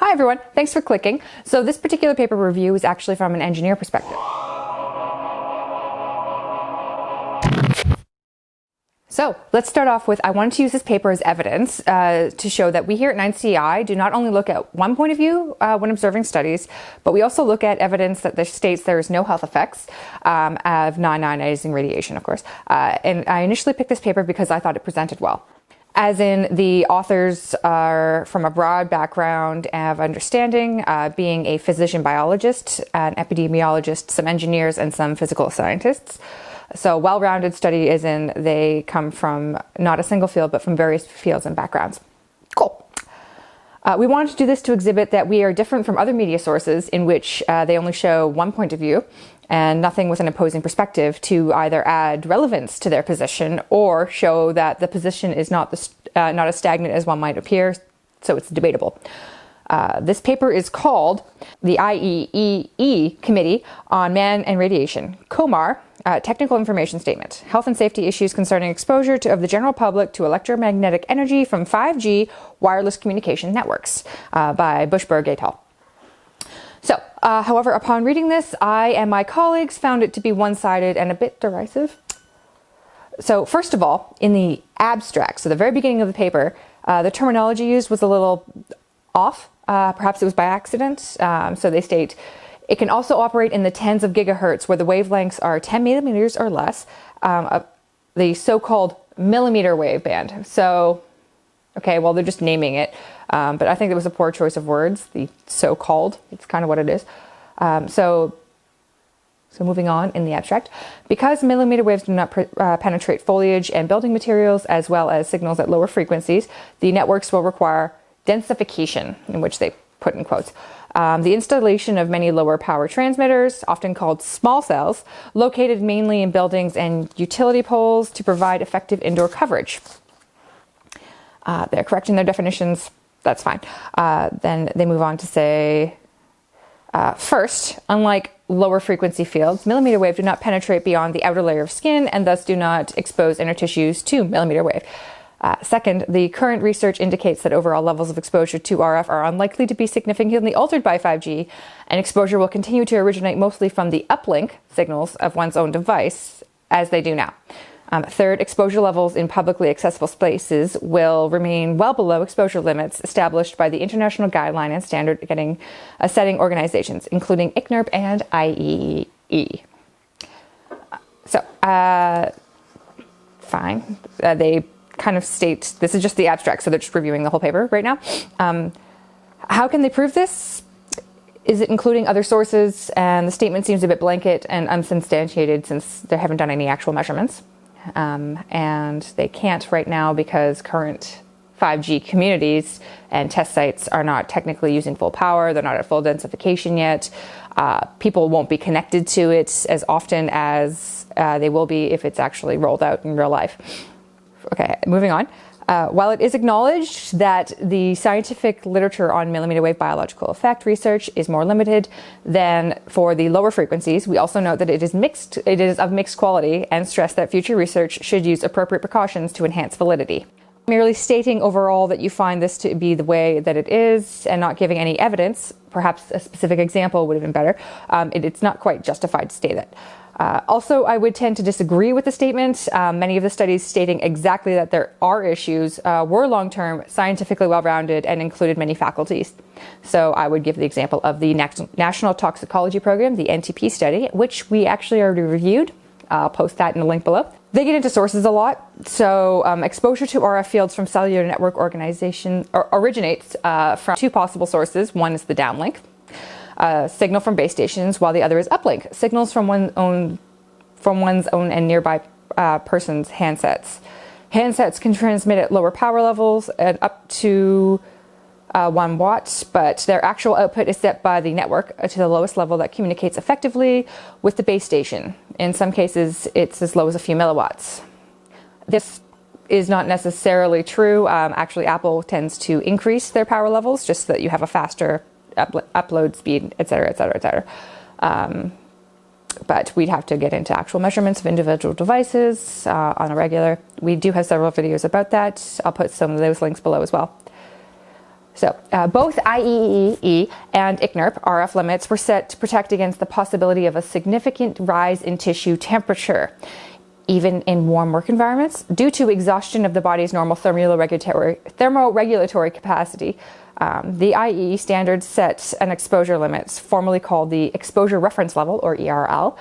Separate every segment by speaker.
Speaker 1: Hi everyone, thanks for clicking. So this particular paper review is actually from an engineer perspective. So let's start off with, I wanted to use this paper as evidence to show that we here at 9CI do not only look at one point of view when observing studies, but we also look at evidence that states there is no health effects of non-ionizing radiation, of course. And I initially picked this paper because I thought it presented well. As in, the authors are from a broad background of understanding, being a physician biologist, an epidemiologist, some engineers, and some physical scientists. So well-rounded study is in they come from not a single field, but from various fields and backgrounds. Cool. We wanted to do this to exhibit that we are different from other media sources in which they only show one point of view and nothing with an opposing perspective to either add relevance to their position or show that the position is not as stagnant as one might appear, so it's debatable. This paper is called the IEEE Committee on Man and Radiation, COMAR, Technical Information Statement, Health and Safety Issues Concerning Exposure of the General Public to Electromagnetic Energy from 5G Wireless Communication Networks by Bushberg et al. So, however, upon reading this, I and my colleagues found it to be one-sided and a bit derisive. So, first of all, in the abstract, so the very beginning of the paper, the terminology used was a little off. Perhaps it was by accident. So they state, it can also operate in the tens of gigahertz where the wavelengths are 10 millimeters or less, the so-called millimeter wave band. So, okay, well, they're just naming it. But I think it was a poor choice of words, the so-called. It's kind of what it is. So moving on in the abstract, because millimeter waves do not penetrate foliage and building materials as well as signals at lower frequencies, the networks will require densification, in which they put in quotes. The installation of many lower power transmitters, often called small cells, located mainly in buildings and utility poles to provide effective indoor coverage. They're correct in their definitions. That's fine. Then they move on to say, first, unlike lower frequency fields, millimeter wave do not penetrate beyond the outer layer of skin and thus do not expose inner tissues to millimeter wave. Second, the current research indicates that overall levels of exposure to RF are unlikely to be significantly altered by 5G, and exposure will continue to originate mostly from the uplink signals of one's own device, as they do now. Third, exposure levels in publicly accessible spaces will remain well below exposure limits established by the international guideline and standard setting organizations, including ICNIRP and IEEE. So, fine. They kind of state, this is just the abstract, so they're just reviewing the whole paper right now. How can they prove this? Is it including other sources? And the statement seems a bit blanket and unsubstantiated since they haven't done any actual measurements. And they can't right now because current 5G communities and test sites are not technically using full power. They're not at full densification yet. People won't be connected to it as often as they will be if it's actually rolled out in real life. Okay, moving on. While it is acknowledged that the scientific literature on millimeter wave biological effect research is more limited than for the lower frequencies, we also note that it is of mixed quality and stress that future research should use appropriate precautions to enhance validity. Merely stating overall that you find this to be the way that it is and not giving any evidence, perhaps a specific example would have been better, it's not quite justified to state that. Also, I would tend to disagree with the statement. Many of the studies stating exactly that there are issues were long-term, scientifically well-rounded, and included many faculties. So I would give the example of the National Toxicology Program, the NTP study, which we actually already reviewed. I'll post that in the link below. They get into sources a lot. So exposure to RF fields from cellular network originates from two possible sources. One is the downlink. Signal from base stations, while the other is uplink, signals from one's own and nearby person's handsets. Handsets can transmit at lower power levels and up to 1 watt, but their actual output is set by the network to the lowest level that communicates effectively with the base station. In some cases, it's as low as a few milliwatts. This is not necessarily true. Actually, Apple tends to increase their power levels just so that you have a faster upload speed, etc., etc., etc. But we'd have to get into actual measurements of individual devices on a regular. We do have several videos about that. I'll put some of those links below as well. So both IEEE and ICNIRP RF limits were set to protect against the possibility of a significant rise in tissue temperature, even in warm work environments, due to exhaustion of the body's normal thermoregulatory capacity. The IEEE standards set an exposure limit, formerly called the exposure reference level, or ERL.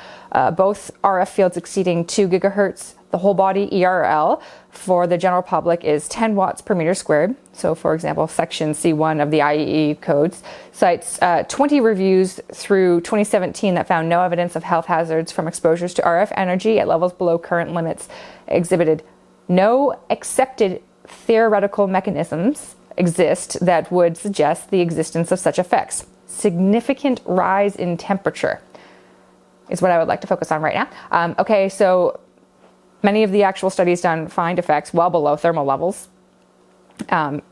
Speaker 1: Both RF fields exceeding 2 gigahertz. The whole body ERL for the general public is 10 watts per meter squared. So, for example, Section C1 of the IEEE codes cites 20 reviews through 2017 that found no evidence of health hazards from exposures to RF energy at levels below current limits, exhibited no accepted theoretical mechanisms exist that would suggest the existence of such effects. Significant rise in temperature is what I would like to focus on right now. Okay, so many of the actual studies done find effects well below thermal levels. This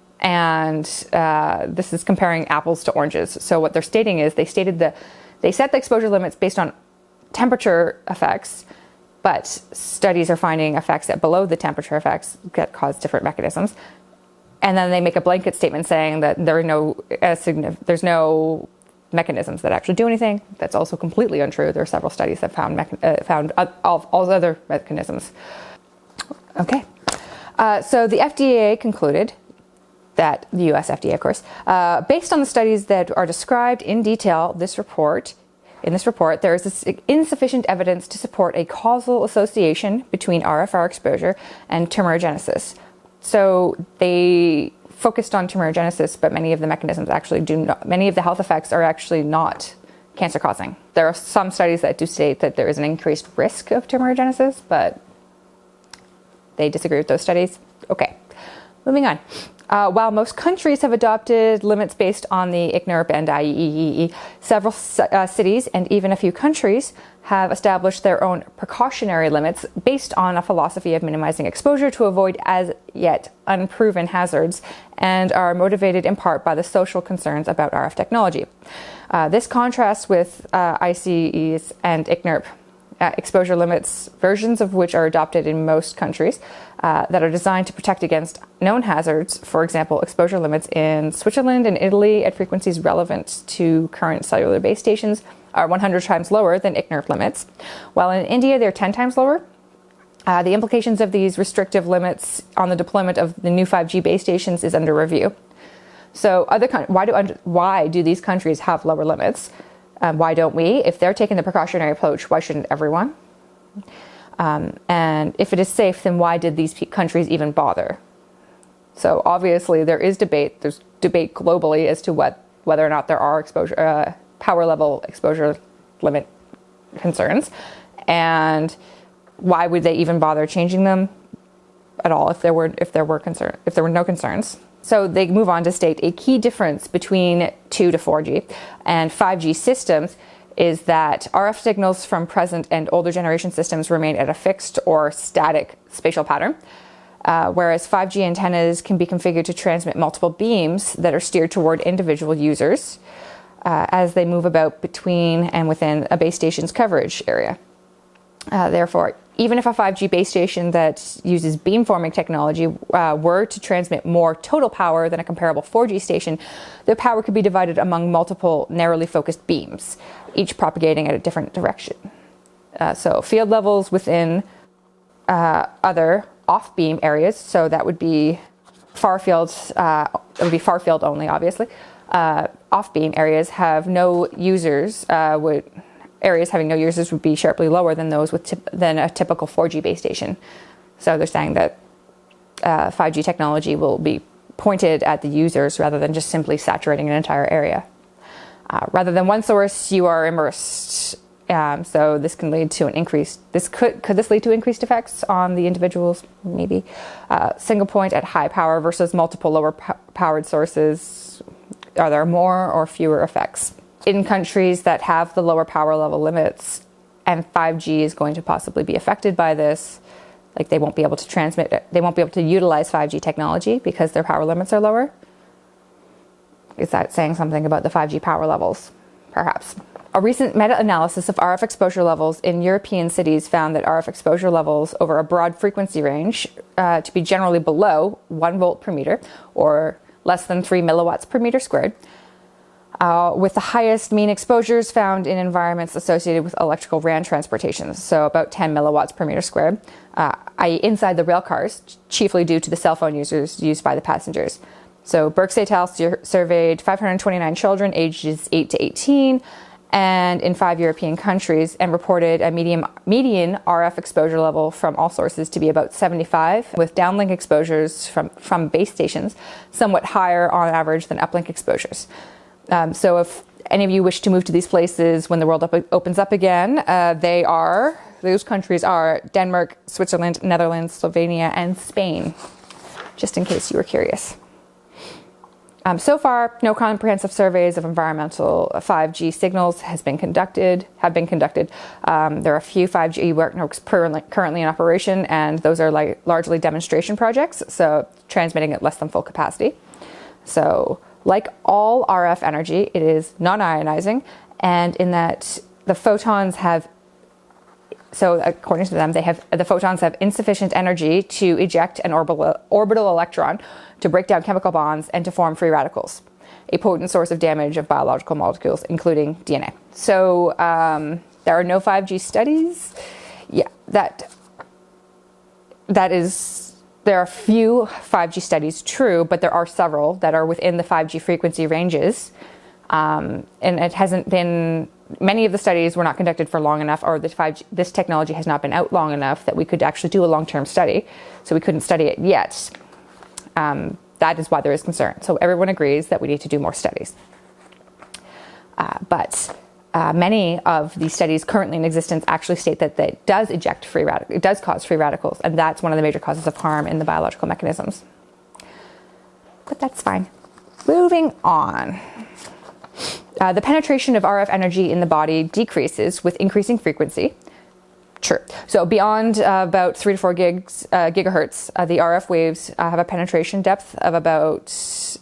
Speaker 1: is comparing apples to oranges. So what they're stating is they set the exposure limits based on temperature effects, but studies are finding effects at below the temperature effects that cause different mechanisms. And then they make a blanket statement saying that there's no mechanisms that actually do anything. That's also completely untrue. There are several studies that found all other mechanisms. Okay, so the FDA concluded that, the US FDA, of course, based on the studies that are described in detail in this report, there is insufficient evidence to support a causal association between RFR exposure and tumorigenesis. So they focused on tumorigenesis, but many of the mechanisms actually many of the health effects are actually not cancer causing. There are some studies that do state that there is an increased risk of tumorigenesis, but they disagree with those studies. Okay, moving on. While most countries have adopted limits based on the ICNIRP and IEEE, several cities and even a few countries have established their own precautionary limits based on a philosophy of minimizing exposure to avoid as yet unproven hazards, and are motivated in part by the social concerns about RF technology. This contrasts with IEEE's and ICNIRP exposure limits, versions of which are adopted in most countries that are designed to protect against known hazards. For example, exposure limits in Switzerland and Italy at frequencies relevant to current cellular base stations are 100 times lower than ICNIRP limits, while in India they're 10 times lower. The implications of these restrictive limits on the deployment of the new 5G base stations is under review. So why do these countries have lower limits? Why don't we? If they're taking the precautionary approach, why shouldn't everyone? And if it is safe, then why did these countries even bother? So obviously there is debate. There's debate globally as to whether or not there are power level exposure limit concerns, and why would they even bother changing them at all if there were no concerns. So they move on to state a key difference between 2 to 4G and 5G systems is that RF signals from present and older generation systems remain at a fixed or static spatial pattern, whereas 5G antennas can be configured to transmit multiple beams that are steered toward individual users as they move about between and within a base station's coverage area. Therefore, even if a 5G base station that uses beamforming technology were to transmit more total power than a comparable 4G station, the power could be divided among multiple narrowly focused beams, each propagating at a different direction. So field levels within other off-beam areas, so that would be far fields, it would be far field only, obviously. Off-beam areas have no users, areas having no users would be sharply lower than those than a typical 4G base station. So they're saying that 5G technology will be pointed at the users rather than just simply saturating an entire area. Rather than one source, you are immersed. So this can lead to an increased. Could this lead to increased effects on the individuals? Maybe. Single point at high power versus multiple lower powered sources. Are there more or fewer effects? In countries that have the lower power level limits, and 5G is going to possibly be affected by this, like they won't be able to transmit, they won't be able to utilize 5G technology because their power limits are lower. Is that saying something about the 5G power levels? Perhaps. A recent meta-analysis of RF exposure levels in European cities found that RF exposure levels over a broad frequency range to be generally below 1 volt per meter, or less than 3 milliwatts per meter squared, with the highest mean exposures found in environments associated with electrical RAN transportation, so about 10 milliwatts per meter squared, i.e. inside the rail cars, chiefly due to the cell phone users used by the passengers. So Birx et al. Surveyed 529 children ages 8 to 18 and in 5 European countries, and reported a median RF exposure level from all sources to be about 75, with downlink exposures from base stations somewhat higher on average than uplink exposures. So if any of you wish to move to these places when the world opens up again, those countries are Denmark, Switzerland, Netherlands, Slovenia, and Spain, just in case you were curious. So far, no comprehensive surveys of environmental 5G signals have been conducted. There are a few 5G networks currently in operation, and those are largely demonstration projects, so transmitting at less than full capacity. So, like all RF energy, it is non-ionizing, and in that the photons have, so according to them, the photons have insufficient energy to eject an orbital electron, to break down chemical bonds, and to form free radicals, a potent source of damage of biological molecules, including DNA. So there are no 5G studies. Yeah, there are a few 5G studies, true, but there are several that are within the 5G frequency ranges. And it hasn't been, many of the studies were not conducted for long enough, or this technology has not been out long enough that we could actually do a long-term study. So we couldn't study it yet. That is why there is concern. So everyone agrees that we need to do more studies. But many of the studies currently in existence actually state that it does it does cause free radicals, and that's one of the major causes of harm in the biological mechanisms. But that's fine. Moving on. The penetration of RF energy in the body decreases with increasing frequency. True. So beyond about 3 to 4 gigahertz, the RF waves have a penetration depth of about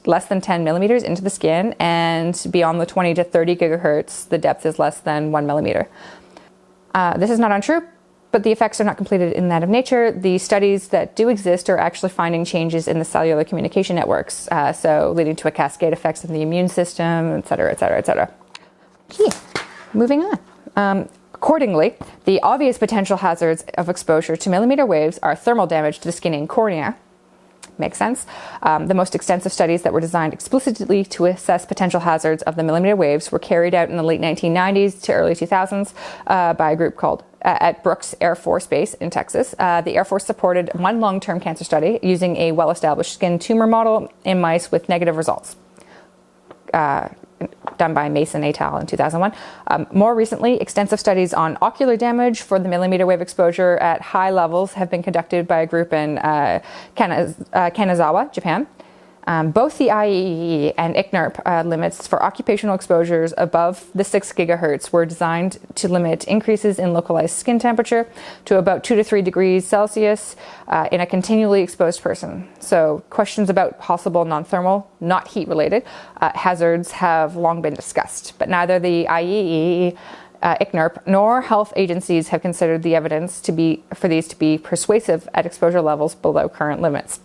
Speaker 1: less than 10 millimeters into the skin, and beyond the 20 to 30 gigahertz, the depth is less than 1 millimeter. This is not untrue, but the effects are not completed in that of nature. The studies that do exist are actually finding changes in the cellular communication networks, so leading to a cascade effects in the immune system, et cetera, et cetera, et cetera. Okay, moving on. Accordingly, the obvious potential hazards of exposure to millimeter waves are thermal damage to the skin and cornea. Makes sense. The most extensive studies that were designed explicitly to assess potential hazards of the millimeter waves were carried out in the late 1990s to early 2000s by a group called at Brooks Air Force Base in Texas. The Air Force supported one long-term cancer study using a well-established skin tumor model in mice with negative results. Done by Mason et al. In 2001. More recently, extensive studies on ocular damage for the millimeter wave exposure at high levels have been conducted by a group in Kanazawa, Japan. Both the IEEE and ICNIRP limits for occupational exposures above the 6 gigahertz were designed to limit increases in localized skin temperature to about 2 to 3 degrees Celsius in a continually exposed person. So questions about possible non-thermal, not heat-related, hazards have long been discussed, but neither the IEEE, ICNIRP, nor health agencies have considered the evidence for these to be persuasive at exposure levels below current limits.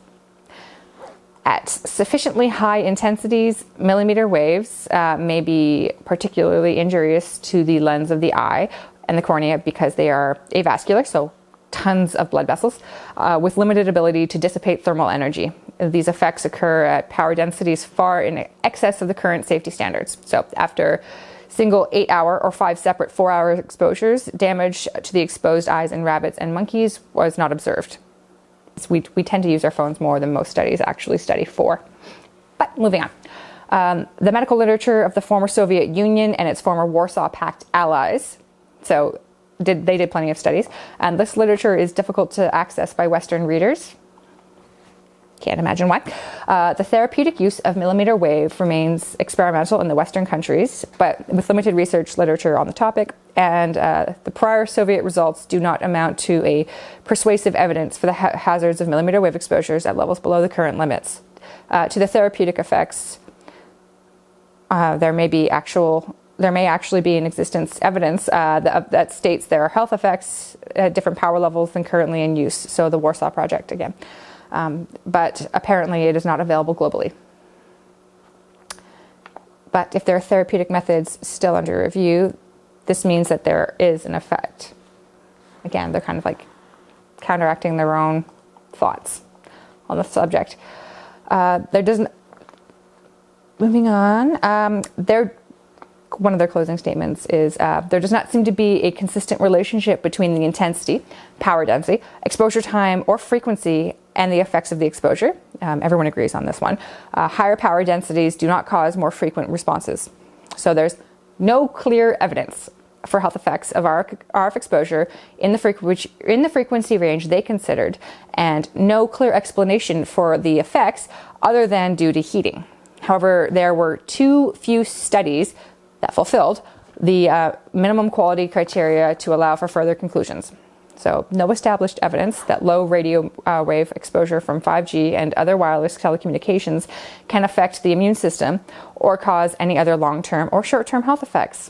Speaker 1: At sufficiently high intensities, millimeter waves may be particularly injurious to the lens of the eye and the cornea because they are avascular, so tons of blood vessels, with limited ability to dissipate thermal energy. These effects occur at power densities far in excess of the current safety standards. So after single 8-hour or 5 separate 4-hour exposures, damage to the exposed eyes in rabbits and monkeys was not observed. We tend to use our phones more than most studies actually study for. But moving on. The medical literature of the former Soviet Union and its former Warsaw Pact allies, so they did plenty of studies, and this literature is difficult to access by Western readers. Can't imagine why. The therapeutic use of millimeter wave remains experimental in the Western countries, but with limited research literature on the topic, and the prior Soviet results do not amount to a persuasive evidence for the hazards of millimeter wave exposures at levels below the current limits. To the therapeutic effects, there may actually be in existence evidence that states there are health effects at different power levels than currently in use. So the Warsaw Project again. But apparently it is not available globally. But if there are therapeutic methods still under review, this means that there is an effect. Again, they're kind of like counteracting their own thoughts on the subject. Moving on, one of their closing statements is, there does not seem to be a consistent relationship between the intensity, power density, exposure time, or frequency and the effects of the exposure. Everyone agrees on this one. Higher power densities do not cause more frequent responses. So there's no clear evidence for health effects of RF exposure in the frequency range they considered, and no clear explanation for the effects other than due to heating. However, there were too few studies that fulfilled the minimum quality criteria to allow for further conclusions. So no established evidence that low radio wave exposure from 5G and other wireless telecommunications can affect the immune system or cause any other long-term or short-term health effects.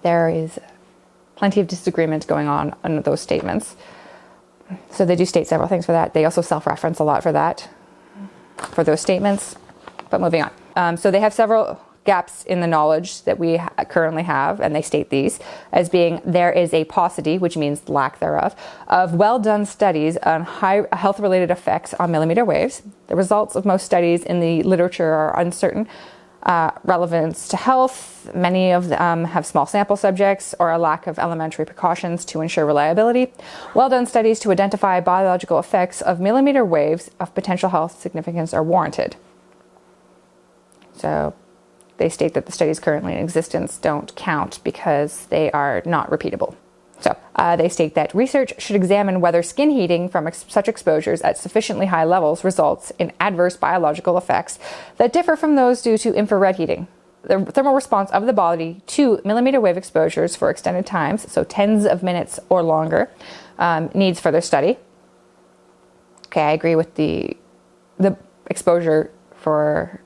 Speaker 1: There is plenty of disagreement going on those statements. So they do state several things for that. They also self-reference a lot for that, for those statements. But moving on. So they have several gaps in the knowledge that we currently have, and they state these as being: there is a paucity, which means lack thereof, of well-done studies on high health-related effects on millimeter waves. The results of most studies in the literature are uncertain. Relevance to health, many of them have small sample subjects or a lack of elementary precautions to ensure reliability. Well-done studies to identify biological effects of millimeter waves of potential health significance are warranted. So they state that the studies currently in existence don't count because they are not repeatable. So they state that research should examine whether skin heating from such exposures at sufficiently high levels results in adverse biological effects that differ from those due to infrared heating. The thermal response of the body to millimeter wave exposures for extended times, so tens of minutes or longer, needs further study. Okay, I agree with the exposure for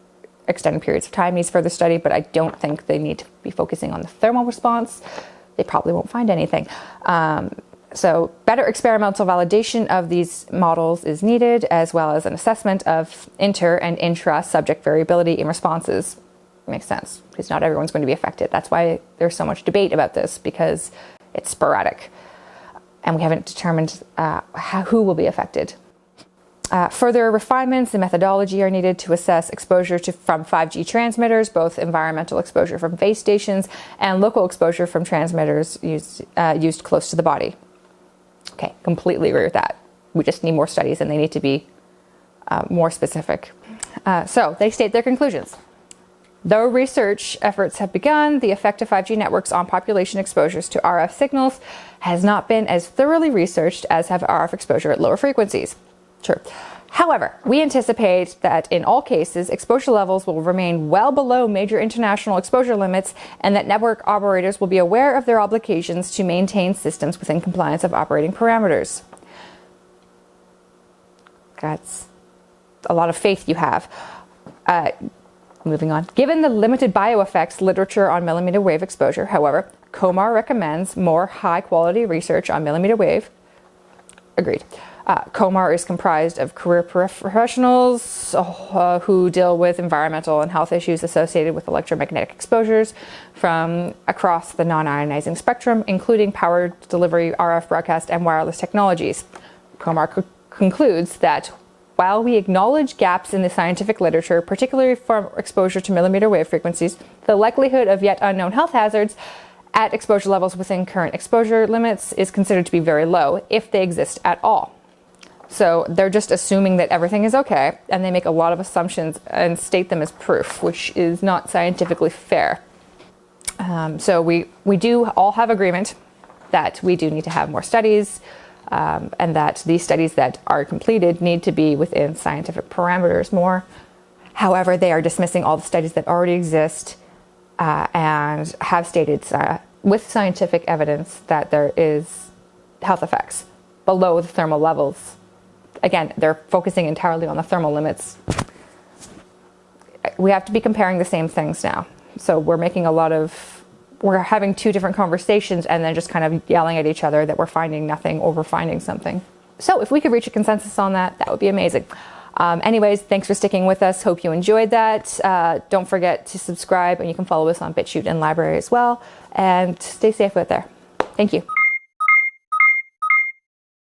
Speaker 1: extended periods of time needs further study, but I don't think they need to be focusing on the thermal response. They probably won't find anything. So better experimental validation of these models is needed, as well as an assessment of inter and intra-subject variability in responses. Makes sense, because not everyone's going to be affected. That's why there's so much debate about this, because it's sporadic. And we haven't determined who will be affected. Further refinements in methodology are needed to assess exposure from 5G transmitters, both environmental exposure from base stations and local exposure from transmitters used close to the body. Okay, completely agree with that. We just need more studies, and they need to be more specific. So they state their conclusions. Though research efforts have begun, the effect of 5G networks on population exposures to RF signals has not been as thoroughly researched as have RF exposure at lower frequencies. True. However, we anticipate that in all cases, exposure levels will remain well below major international exposure limits, and that network operators will be aware of their obligations to maintain systems within compliance of operating parameters. That's a lot of faith you have. Moving on. Given the limited bioeffects literature on millimeter wave exposure, however, COMAR recommends more high-quality research on millimeter wave. Agreed. COMAR is comprised of career professionals who deal with environmental and health issues associated with electromagnetic exposures from across the non-ionizing spectrum, including power delivery, RF broadcast, and wireless technologies. COMAR concludes that while we acknowledge gaps in the scientific literature, particularly from exposure to millimeter wave frequencies, the likelihood of yet unknown health hazards at exposure levels within current exposure limits is considered to be very low, if they exist at all. So they're just assuming that everything is okay, and they make a lot of assumptions and state them as proof, which is not scientifically fair. So we do all have agreement that we do need to have more studies, and that these studies that are completed need to be within scientific parameters more. However, they are dismissing all the studies that already exist and have stated with scientific evidence that there is health effects below the thermal levels. Again, they're focusing entirely on the thermal limits. We have to be comparing the same things now. So we're having two different conversations and then just kind of yelling at each other that we're finding nothing or we're finding something. So if we could reach a consensus on that, that would be amazing. Anyways, thanks for sticking with us. Hope you enjoyed that. Don't forget to subscribe, and you can follow us on BitChute and LBRY as well. And stay safe out there. Thank you.